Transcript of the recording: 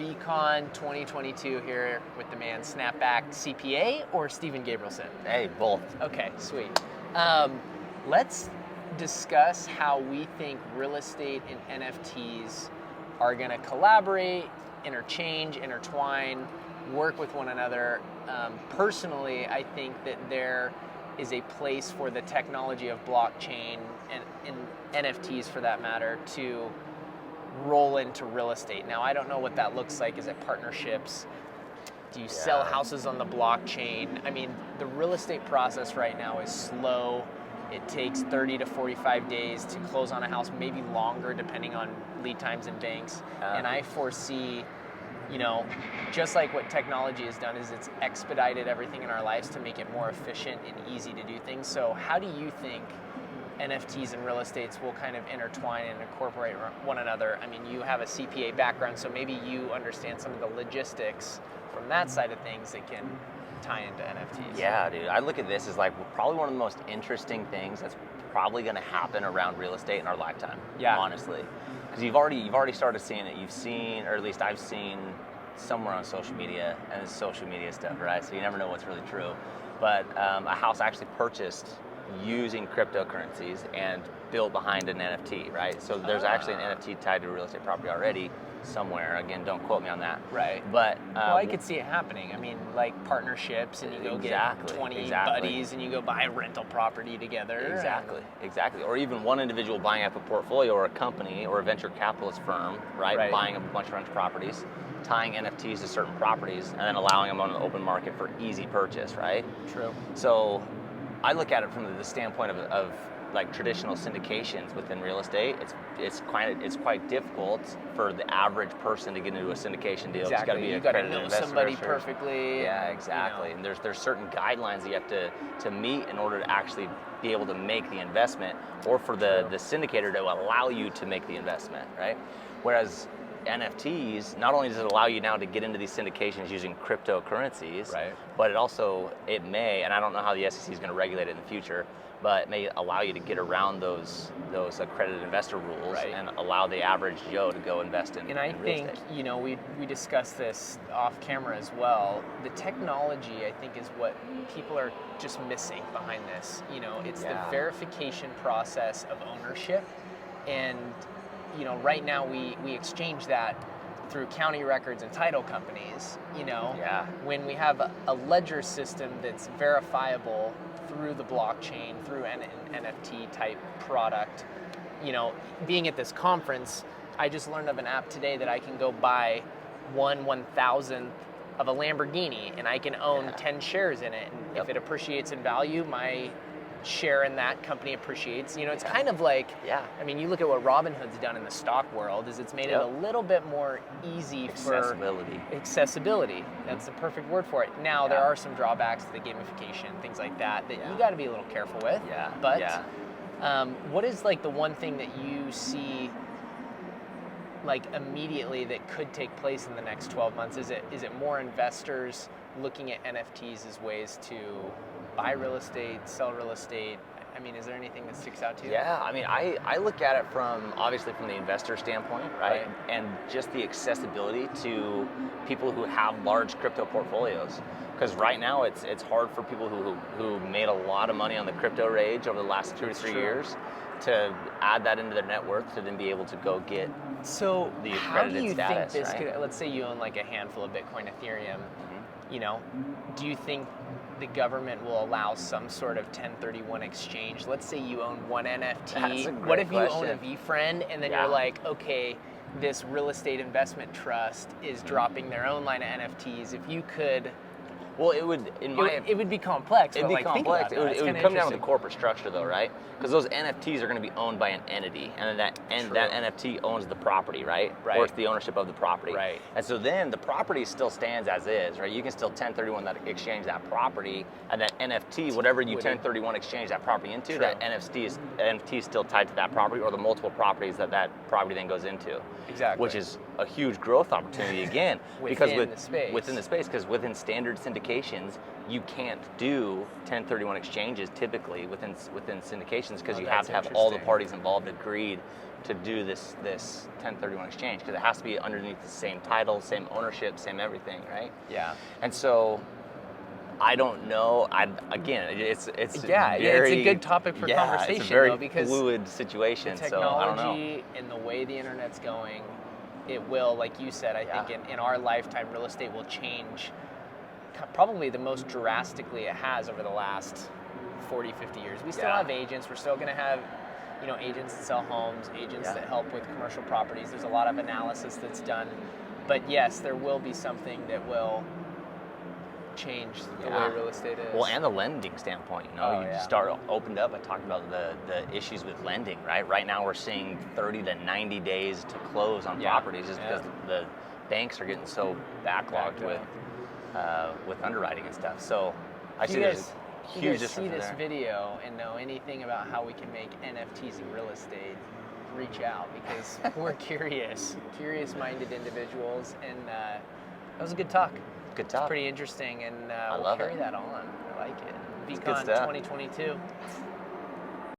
VeeCon 2022 here with the man Snapback CPA or Stephen Gabrielson? Hey, both. Okay, sweet. Let's discuss how we think real estate and NFTs are going to collaborate, interchange, intertwine, work with one another. Personally, I think that there is a place for the technology of blockchain and NFTs, for that matter, to roll into real estate. Now, I don't know what that looks like. Is it partnerships? Do you sell houses on the blockchain? I mean, the real estate process right now is slow. It takes 30 to 45 days to close on a house, maybe longer depending on lead times and banks. And I foresee, just like what technology has done, is it's expedited everything in our lives to make it more efficient and easy to do things. So how do you think NFTs and real estates will kind of intertwine and incorporate one another? I mean, you have a CPA background, so maybe you understand some of the logistics from that side of things that can tie into NFTs. Yeah, dude. I look at this as like probably one of the most interesting things that's probably going to happen around real estate in our lifetime. Yeah. Honestly, because you've already started seeing it. You've seen, or at least I've seen somewhere on social media, and it's social media stuff, right? So you never know what's really true. But a house actually purchased using cryptocurrencies and built behind an NFT, right? So there's actually an NFT tied to a real estate property already somewhere. Again, don't quote me on that. Right. But well, I could see it happening. I mean, like partnerships, and you go get 20 buddies and you go buy a rental property together. Exactly. Or even one individual buying up a portfolio, or a company or a venture capitalist firm, right? Buying up a bunch of rental properties, tying NFTs to certain properties, and then allowing them on the open market for easy purchase, right? True. So I look at it from the standpoint of like traditional syndications within real estate. It's quite difficult for the average person to get into a syndication deal. Exactly. It's got to be you got to know somebody perfectly. Yeah, exactly. And there's certain guidelines that you have to meet in order to actually be able to make the investment, or for the syndicator to allow you to make the investment, right? Whereas NFTs, not only does it allow you now to get into these syndications using cryptocurrencies, but it may, and I don't know how the SEC is going to regulate it in the future, but it may allow you to get around those accredited investor rules and allow the average Joe to go invest in. And I think, we discussed this off camera as well. The technology, I think, is what people are just missing behind this. It's the verification process of ownership, and right now we exchange that through county records and title companies. When we have a ledger system that's verifiable through the blockchain, through an NFT type product. Being at this conference, I just learned of an app today that I can go buy 1/1000th of a Lamborghini, and I can own 10 shares in it. And if it appreciates in value, my share in that company appreciates. It's kind of like, I mean, you look at what Robinhood's done in the stock world, is it's made it a little bit more easy for accessibility. That's the perfect word for it. Now, there are some drawbacks to the gamification, things like that you got to be a little careful with. But what is like the one thing that you see like immediately that could take place in the next 12 months? Is it more investors looking at NFTs as ways to buy real estate, sell real estate? I mean, is there anything that sticks out to you? Yeah, I mean, I look at it obviously from the investor standpoint, right? And just the accessibility to people who have large crypto portfolios. Because right now it's hard for people who made a lot of money on the crypto rage over the last 2 to 3 years to add that into their net worth to then be able to go get the accredited status. How do you think this could, let's say you own like a handful of Bitcoin, Ethereum, do you think the government will allow some sort of 1031 exchange? Let's say you own one NFT. What if you own a VeeFriend, and then you're like, okay, this real estate investment trust is dropping their own line of NFTs. If you could... Well, it would, it would be complex. It'd be complex. It would come down to the corporate structure, though, right? Because those NFTs are going to be owned by an entity, and then that NFT owns the property, right? Or it's the ownership of the property. Right. And so then the property still stands as is, right? You can still 1031 that exchange that property, and that NFT, whatever you 1031 exchange that property into, that NFT is still tied to that property or the multiple properties that property then goes into. Exactly. Which is a huge growth opportunity again, within the space, because within standard syndications, you can't do 1031 exchanges typically within syndications, because you have to have all the parties involved agreed to do this 1031 exchange, because it has to be underneath the same title, same ownership, same everything, right? Yeah. And so I don't know. Again, it's it's very, a good topic for conversation, it's a very though, because fluid situation. the So I don't know. technology and the way the internet's going, it will, like you said, I think in our lifetime, real estate will change probably the most drastically it has over the last 40, 50 years. We still have agents. We're still going to have, agents that sell homes, agents that help with commercial properties. There's a lot of analysis that's done. But yes, there will be something that will change the way real estate is. Well, and the lending standpoint, opened up. I talked about the issues with lending, right? Right now we're seeing 30 to 90 days to close on properties just because the banks are getting so backlogged with underwriting and stuff. So I see there's a huge difference there. If you guys see this video and know anything about how we can make NFTs in real estate, reach out, because we're curious-minded individuals, and that was a good talk. Good talk. It's pretty interesting, and we'll carry that on. I like it. VeeCon 2022.